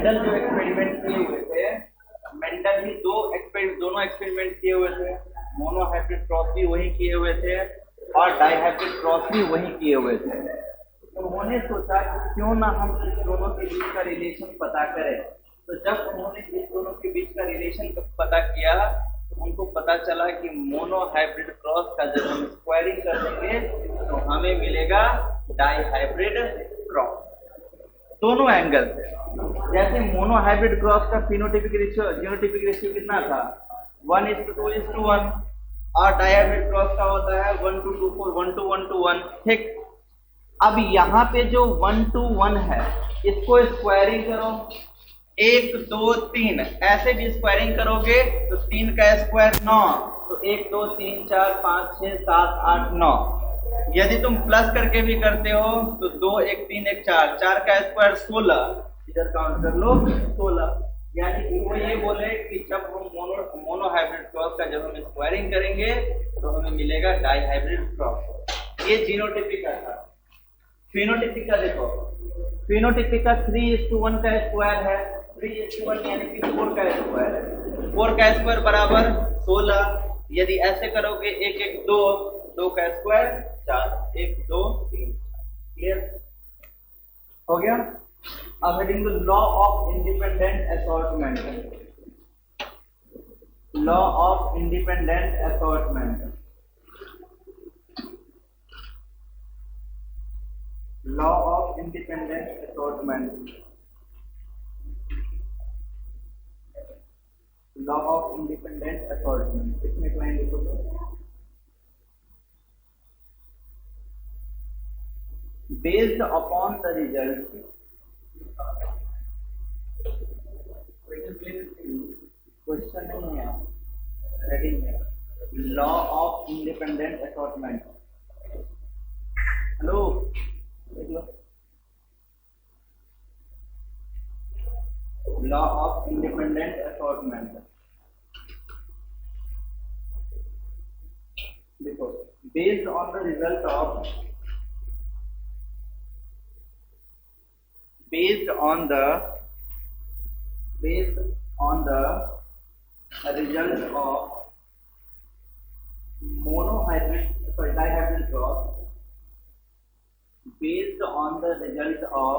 Mendel जो experiment किए हुए थे, मेंडल ही दोनों एक्सपेरिमेंट किए हुए थे। मोनोहाइब्रिड क्रॉस भी वही किए हुए थे और डाइहाइब्रिड क्रॉस भी वही किए हुए थे। तो उन्होंने सोचा कि क्यों ना हम इस दोनों के बीच का रिलेशन पता करें। तो जब उन्होंने इस दोनों के बीच का रिलेशन पता किया तो उनको पता चला कि मोनोहाइब्रिड क्रॉस का जब हम स्क्वायरिंग कर देंगे तो हमें मिलेगा डाइहाइब्रिड क्रॉस, दोनों एंगल से। जैसे मोनोहाइब्रिड क्रॉस का फिनोटाइपिक रेशियो जीनोटाइपिक रेशियो कितना था, 1:2:1, और डाइहाइब्रिड क्रॉस का होता है 1:2:4, 1:1:1। ठीक, अब यहाँ पे जो 1:1 है इसको स्क्वायरिंग करो, 1 2 3 ऐसे भी स्क्वायरिंग करोगे तो 3 का स्क्वायर 9, तो 1 2 3 4 5 6 7 8 9। यदि तुम प्लस करके भी करते हो तो 2 1 3 1 4, 4 का स्क्वायर 16, इधर काउंट कर लो 16। यानी कि वो ये बोले कि जब हम मोनोहाइब्रिड क्रॉस का जब हम स्क्वायरिंग करेंगे तो हमें मिलेगा डाइहाइब्रिड क्रॉस। ये जीनोटाइपिक का था। फिनोटाइपिक का देखो, फिनोटाइपिक का 3:1 का स्क्वायर है, 3:1 यानी कि 4 का स्क्वायर है। 4 का स्क्वायर बराबर 16। यदि ऐसे करोगे 1 1 2, 2 का स्क्वायर 4, 1 2 3। क्लियर हो गया। अब heading law of independent assortment. Law of independent assortment. Law of independent assortment. Law of independent assortment इसमें क्लाइन लिखो तो, based upon the result, question नहीं है, हेडिंग है law of independent assortment. Hello देख लो, लॉ ऑफ इंडिपेंडेंट असॉर्टमेंट देखो, based on the result of, based on the result of dihybrid cross, based on the result of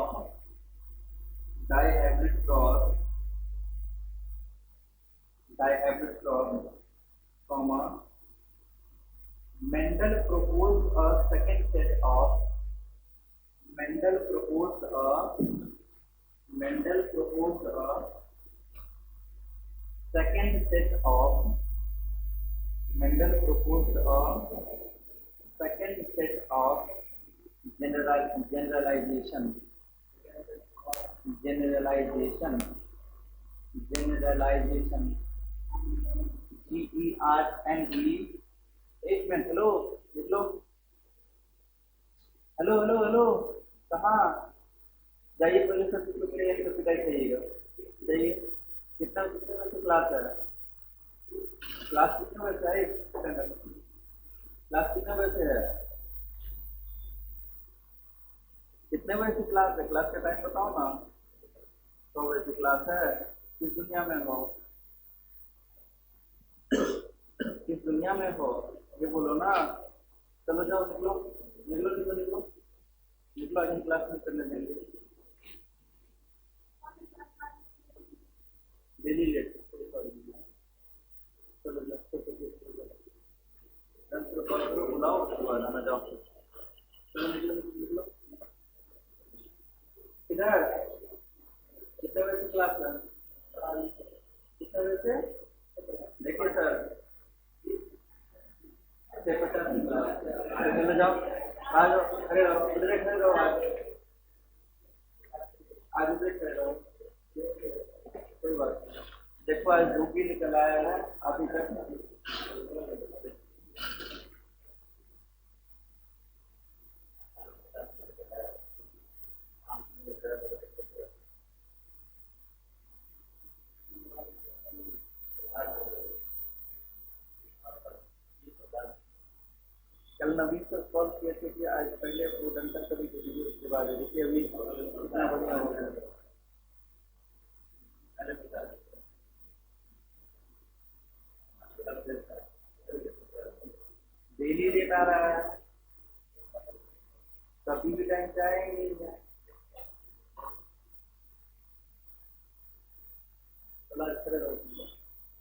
dihybrid cross, comma, Mendel proposed a second set of Mendel proposed a second set of Mendel proposed a second set of generalization GERNE। एक minute, hello लिख लो, hello hello hello, कहाँ जाइए, पहले सबसे पहले एक subsidise चाहिएगा, जाइए। कितना कितने बजे क्लास है, क्लास कितने बजे से है, क्लास कितने बजे से है, कितने बजे से क्लास है, क्लास का टाइम बताओ ना। 100 बजे से क्लास है। किस दुनिया में हो, किस दुनिया में हो ये बोलो ना। चलो जाओ, निकलो निकलो निकलो निकलो निकलो, आज हम क्लास में करने देंगे, डेली लेट। चलो जाओ, बुलाओ उसके बाद आना, जाओ। चलो निकलो निकलो, इधर कितने बजे से क्लास है, कितने बजे से, देखिए सर 50 चले जाओ, आ जाओ, खड़े रहो, इधर खड़े रहो, आज इधर खड़े रहो, कोई बात नहीं। देखो आज धूप भी निकल आया है अभी तक। कल नवीन से कॉल किए थे कि आज पहले वो डंटर कभी कीजिए, उसके बाद देखिए अभी कितना बढ़िया हो गया। आ रहा है, कभी भी टाइम चाहे नहीं है। चलो अच्छा रहो,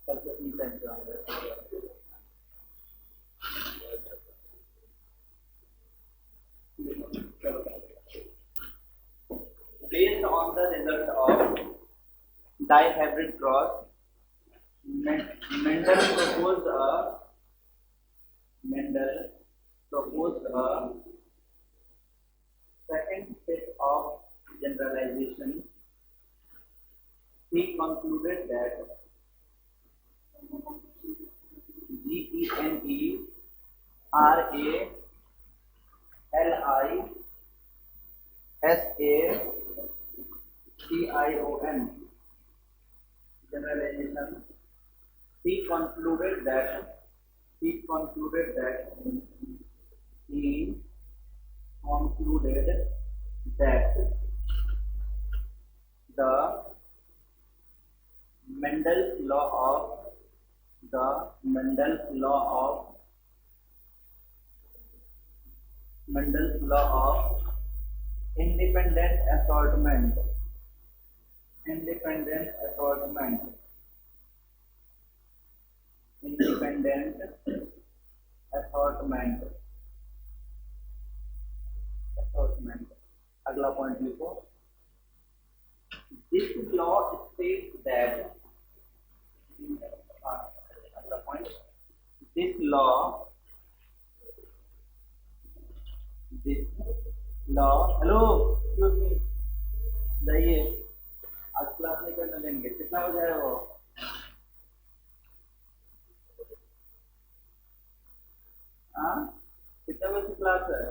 कल से 3 टाइम चाहेंगे। Based on the result of dihybrid cross, Mendel proposed a second step of generalization. He concluded that GENE RALISATION generalization. He concluded that he concluded that the Mendel's law of independent assortment अगला point लिखो। This law states that अगला point, this law hello excuse me, जाइए, आज class नहीं करने देंगे। कितना बजे है वो? हाँ, कितना बजे क्लास है?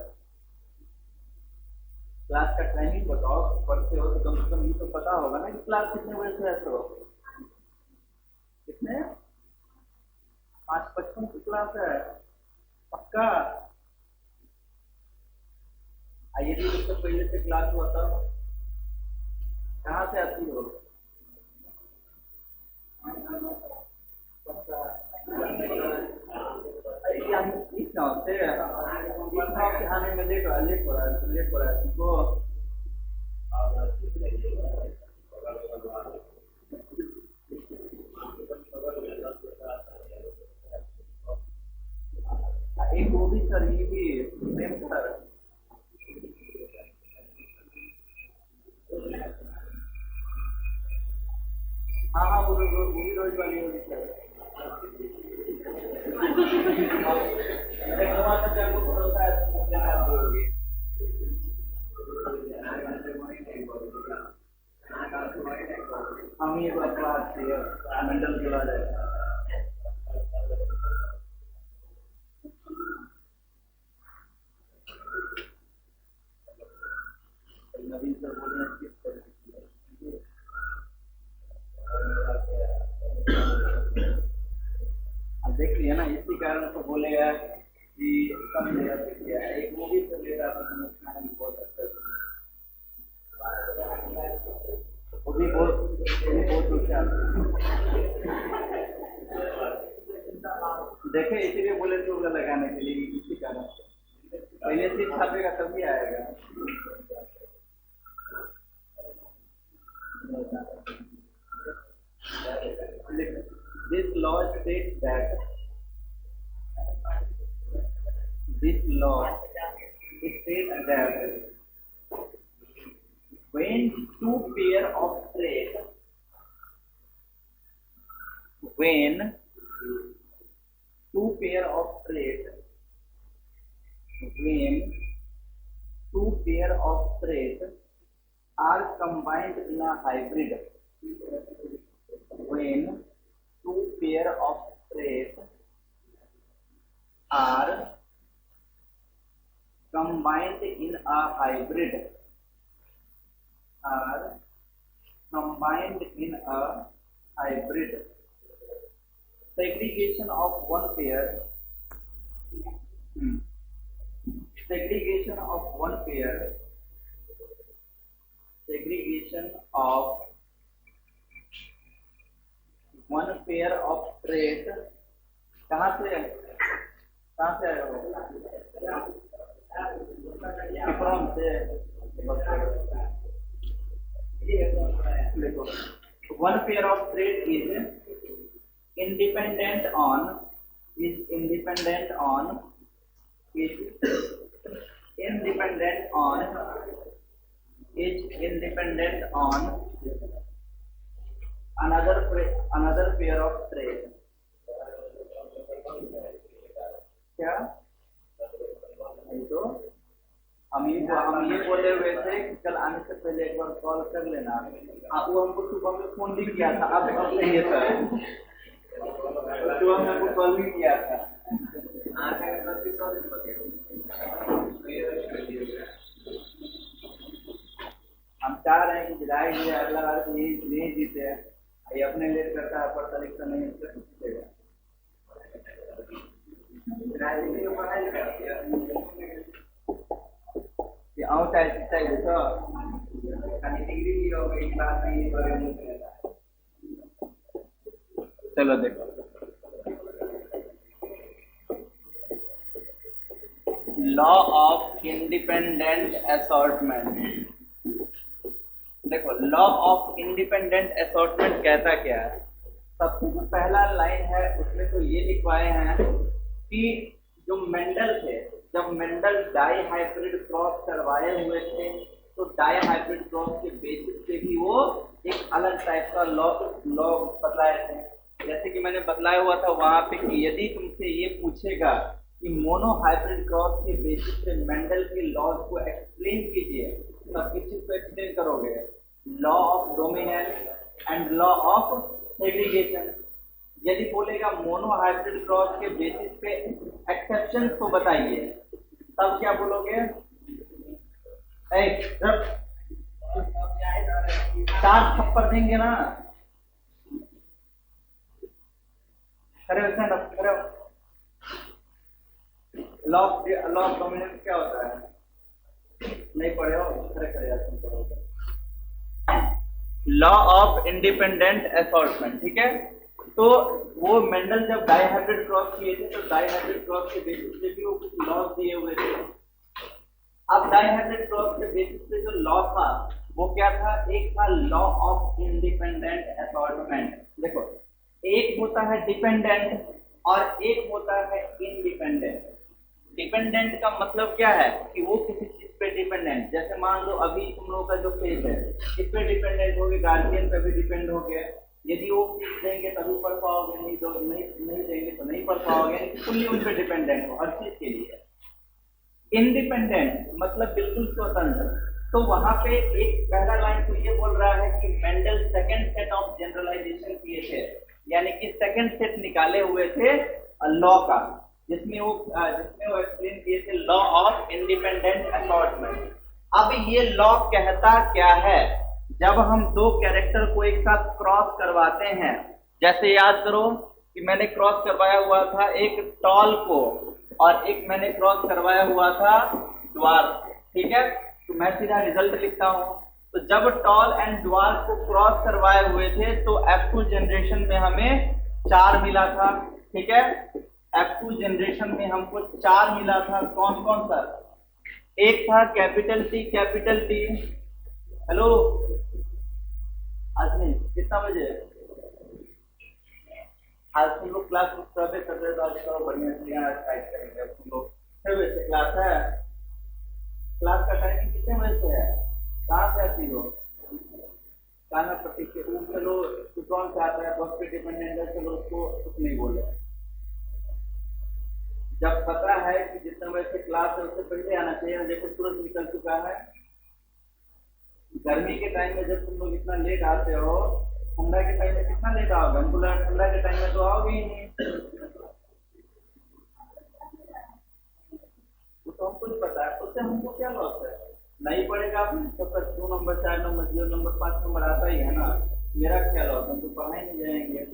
क्लास का टाइमिंग बताओ, पढ़ते हो तो कम से कम ये तो पता होगा ना कि क्लास कितने बजे से है। तो कितने 5:55 की क्लास है पक्का? आइए भी उससे पहले से क्लास हुआ था। कहाँ से आती हो? इस गाँव से आने में लेट हो रहा है तुमको। एक वो भी सर, ये भी सेम सर। हाँ हाँ, वो भी रोज वाली होगी सर। भरोसा है हम ये बात मंडल बुला जाएगा। नवीन सर बोले देख लिया ना, इसी कारण तो बोलेगा कि कम मेरा देख लिया। एक मूवी तो लेगा बहुत अच्छा, वो भी बहुत दूर से देखे, इसीलिए बोले तो लगाने के लिए, इसी कारण पहले से छापेगा तभी आएगा। This law states that when two pair of traits are combined in a hybrid, when two pair of traits are combined in a hybrid, segregation of one pair of trait, कहाँ से कहाँ से आए हो? फ्रॉम से। देखो, one pair of thread independent on is independent on is independent on is independent on another pair of thread. क्या तो हम ये बोले हुए थे कि कल आने से पहले एक बार कॉल कर लेना। वो हमको सुबह में फोन भी किया था। अब सही है सर, सुबह में हमको कॉल भी किया था। हम चाह रहे हैं कि विधायक जी अगला बार नहीं जीते हैं, ये अपने लिए करता है, पढ़ता लिखता नहीं जीतेगा। आओ चाहिए तो चलो देखो, लॉ ऑफ इंडिपेंडेंट असॉर्टमेंट। देखो, लॉ ऑफ इंडिपेंडेंट असॉर्टमेंट कहता क्या है? सबसे जो पहला लाइन है उसमें तो ये लिखवाए हैं कि जो मेंडल थे, जब मेंडल डाई हाइब्रिड क्रॉस करवाए हुए थे तो डाई हाइब्रिड क्रॉस के बेसिस पे भी वो एक अलग टाइप का लॉ बतलाए थे। जैसे कि मैंने बतलाया हुआ था वहां पे कि यदि तुमसे ये पूछेगा कि मोनो हाइब्रिड क्रॉस के बेसिस पे मेंडल के लॉज को एक्सप्लेन कीजिए, तो आप किस चीज को एक्सप्लेन करोगे? Law of dominance and law of segregation. यदि बोलेगा मोनो हाइब्रिड क्रॉस के बेसिस पे एक्सेप्शन तो बताइए, तब क्या बोलोगे? चार थप्पड़ देंगे ना। खड़े खड़े। लॉ ऑफ डोमिनेंस क्या होता है? नहीं पढ़े हो? खड़े खड़े लॉ ऑफ इंडिपेंडेंट असॉर्टमेंट, ठीक है। तो वो मेंडल जब डाई हाइब्रिड क्रॉस किए थे तो डाई हाइब्रिड क्रॉस के बेसिस पे भी वो कुछ लॉज दिए हुए थे। अब डाई हाइब्रिड क्रॉस के बेसिस पे जो लॉ था वो क्या था? एक था लॉ ऑफ इंडिपेंडेंट असॉर्टमेंट। देखो, एक होता है डिपेंडेंट और एक होता है इंडिपेंडेंट। डिपेंडेंट का मतलब क्या है कि वो किसी चीज पे डिपेंडेंट, जैसे मान लो अभी तुम लोगों का जो फेस है किस पे डिपेंडेंट हो गए? गार्जियन पे भी डिपेंड हो गए। यदि वो फीस देंगे तभी पढ़ पाओगे, नहीं तो नहीं देंगे तो नहीं पढ़ पाओगे। फुल्ली उन पे डिपेंडेंट हो हर चीज के लिए। इंडिपेंडेंट मतलब बिल्कुल स्वतंत्र। तो वहां पे एक पहला लाइन तो ये बोल रहा है कि Mendel second set of generalisation किए थे, यानी कि सेकंड सेट निकाले हुए थे लॉ का, जिसमें वो एक्सप्लेन किए थे लॉ ऑफ इंडिपेंडेंट असॉर्टमेंट। अब ये लॉ कहता क्या है? जब हम दो कैरेक्टर को एक साथ क्रॉस करवाते हैं, जैसे याद करो कि मैंने क्रॉस करवाया हुआ था एक टॉल को और एक मैंने क्रॉस करवाया हुआ था ड्वार्फ, ठीक है। तो मैं सीधा रिजल्ट लिखता हूं। तो जब टॉल एंड ड्वार्फ को क्रॉस करवाए हुए थे तो F2 जनरेशन में हमें 4 मिला था, ठीक है। F2 जनरेशन में हमको 4 मिला था। कौन कौन सा? एक था कैपिटल टी। हेलो, आज नहीं, कितना बजे? आज तुम लोग क्लास में सर्वे कर रहे हो तो आज करो बढ़िया से, यहाँ टाइप करेंगे तुम लोग। 6 बजे से क्लास है। क्लास का टाइमिंग कितने बजे से है? कहाँ से आती हो? काना पट्टी के ऊपर चलो। तो कौन से आता है? बस पे डिपेंडेंट है, चलो उसको कुछ नहीं बोले। जब पता है कि जितने बजे से क्लास है उससे पहले आना चाहिए। देखो सूरज निकल चुका है। गर्मी के टाइम में जब तुम लोग इतना लेट आते हो, ठंडा के टाइम में कितना लेट आओगे? हमको लगा ठंडा के टाइम में तो आओगे ही नहीं। वो तो हमको पता है, उससे हमको क्या लॉस है? नहीं पड़ेगा आपने तो 2 नंबर 4 नंबर 0 नंबर 5 नंबर आता ही है ना। मेरा क्या लॉस? हम तो पढ़ाई नहीं जाएंगे।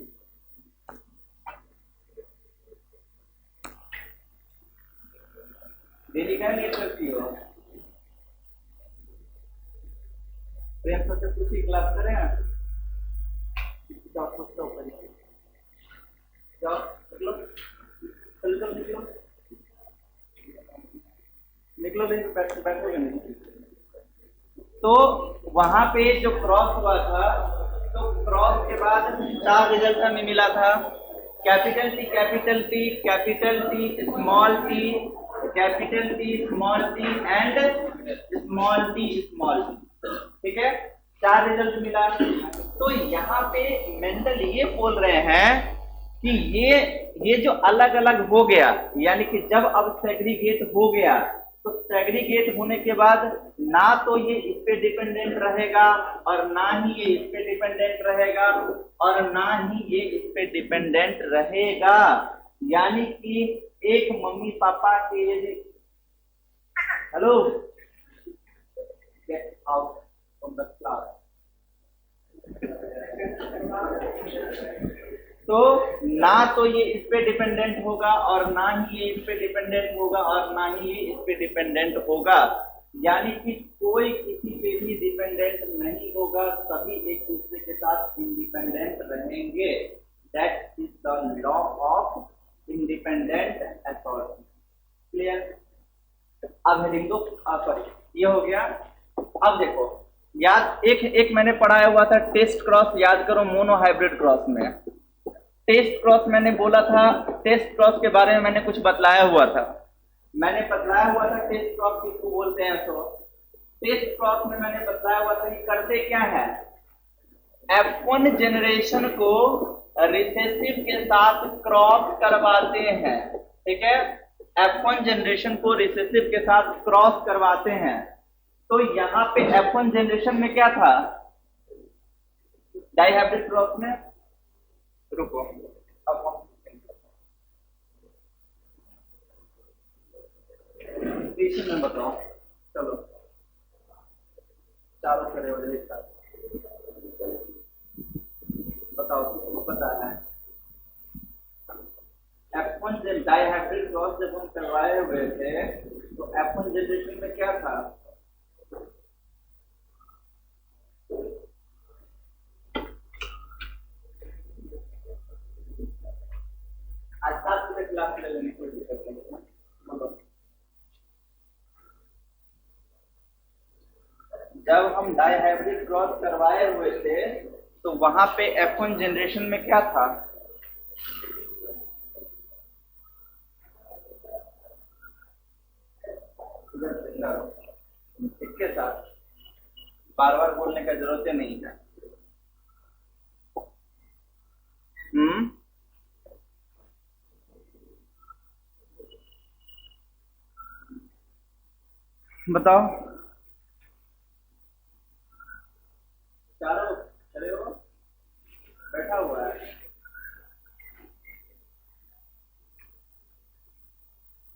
डेली क्या लेट करती हो? प्रेम से कुछ ही क्लास करें। जाओ कुछ तो करिए, जाओ निकलो, निकलो। निकलो नहीं तो बैठोगे नहीं। तो वहां पे जो क्रॉस हुआ था, तो क्रॉस के बाद 4 रिजल्ट हमें मिला था। Capital T capital T, capital T small T, capital T small T and small T small T. ठीक है, 4 रिजल्ट मिला। तो यहाँ पे मेंडल ये बोल रहे हैं कि ये जो अलग अलग हो गया, यानी कि जब अब सेग्रीगेट हो गया, तो सेग्रीगेट होने के बाद ना तो ये इस पे डिपेंडेंट रहेगा और ना ही ये इस पे डिपेंडेंट रहेगा और ना ही ये इस पे डिपेंडेंट रहेगा। यानी कि एक मम्मी पापा के, hello, get out from the class. तो ना तो ये इस पे डिपेंडेंट होगा और ना ही ये इस पे डिपेंडेंट होगा और ना ही ये इस पे डिपेंडेंट होगा। यानी कि कोई किसी पे भी डिपेंडेंट नहीं होगा, सभी एक दूसरे के साथ इंडिपेंडेंट रहेंगे। That is the law of independent authority. Clear? अब हेडिंग दो, ये हो गया। अब देखो, याद एक मैंने पढ़ाया हुआ था टेस्ट क्रॉस, याद करो मोनो हाइब्रिड क्रॉस में। टेस्ट क्रॉस मैंने बोला था, टेस्ट क्रॉस के बारे में मैंने कुछ बतलाया हुआ था। मैंने बतलाया हुआ था टेस्ट क्रॉस किसको बोलते हैं। तो टेस्ट क्रॉस में मैंने बतलाया हुआ था कि करते क्या है, F1 जनरेशन को रिसेसिव के साथ क्रॉस करवाते हैं। ठीक है, F1 जनरेशन को रिसेसिव के साथ क्रॉस करवाते हैं। तो यहाँ पे F1 जनरेशन में क्या था, डाइहाइब्रिड क्रॉस में, रुको अब हम इक्वेशन में बताओ। चलो चालू करे हो जाए, बताओ किसको पता है। F1 जब डाइहाइब्रिड क्रॉस जब हम करवाए हुए थे, तो F1 जनरेशन में क्या था, आज 7 बजे क्लास ले लेने कोई दिक्कत नहीं। जब हम डाइहाइब्रिड क्रॉस करवाए हुए थे, तो वहां पे F1 जनरेशन में क्या था, इसके साथ बार बार बोलने का जरूरत नहीं है। बताओ, चारों खड़े हो, बैठा हुआ है,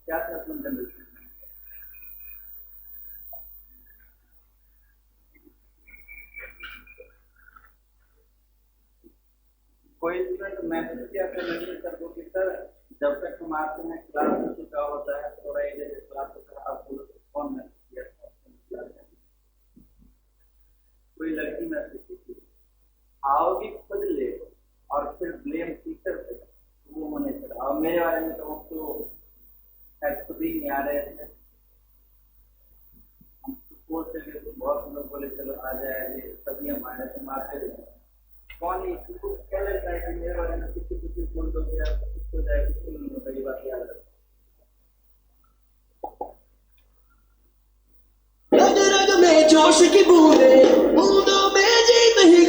क्या था F1 जनरेशन में? कोई स्टूडेंट मैसेज किया था नहीं सर को कि सर जब तक हम आते हैं क्लास में चुका होता है, थोड़ा ये क्लास होता है, आप कौन मैसेज किया था? कोई लड़की मैसेज की थी, आओगी खुद ले और फिर ब्लेम टीचर पे, वो होने पर। और मेरे बारे में तो हम तो खुद ही नहीं आ रहे थे, हम बोलते थे तो बहुत लोग बोले चलो आ जाए, तभी हम आए थे, मारते थे। कौन ही किसको क्या लगता है कि मेरे बारे में किसी किसी बोल दो गया किसको जाए, किसको नहीं होता, ये बात याद रखो। रग रग में जोश की बूंदे, बूंदों में जीत ही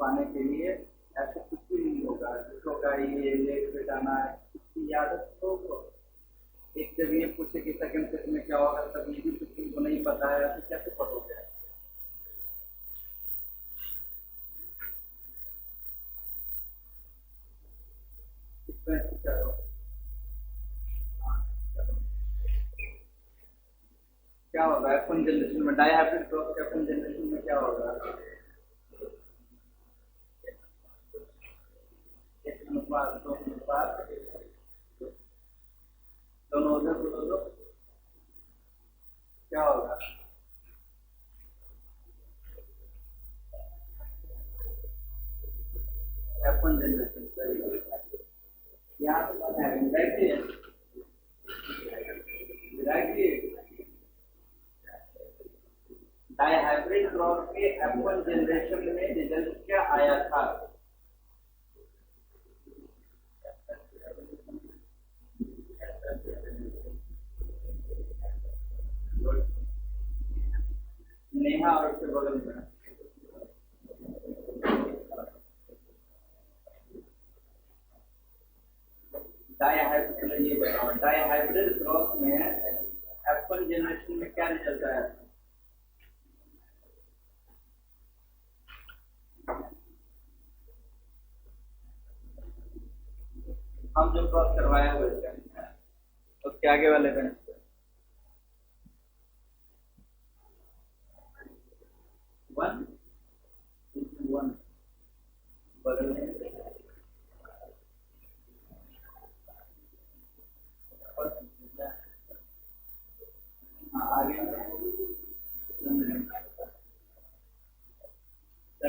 पाने के लिए ऐसे कुछ भी नहीं होगा। जिसको का ये लेट बिठाना है, इसकी आदत तो एक जब ये पूछे कि सेकंड सेट में क्या होगा, तब ये भी कुछ तुमको नहीं पता है, तो कैसे पढ़ोगे? इसमें करो। हाँ, चलो। क्या होगा F1 जनरेशन में, डाइहाइब्रिड क्रॉस के F1 जनरेशन में क्या होगा? एक अनुपात, दो अनुपात, दोनों उधर दो दो, क्या होगा? F1 generation. Very good. यहाँ पे कौन है? डायरेक्टली डाइहाइब्रिड क्रॉस के F1 जनरेशन में रिजल्ट क्या आया था? नेहा और उसके बगल में डाइहाइब्रिड, ये बताओ डाइहाइब्रिड क्रॉस में F1 जनरेशन में क्या रिजल्ट आया था? हम जो क्रॉस करवाए हुए थे उसके आगे वाले बेंच पे 1:1 बगल में। हाँ, आगे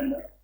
में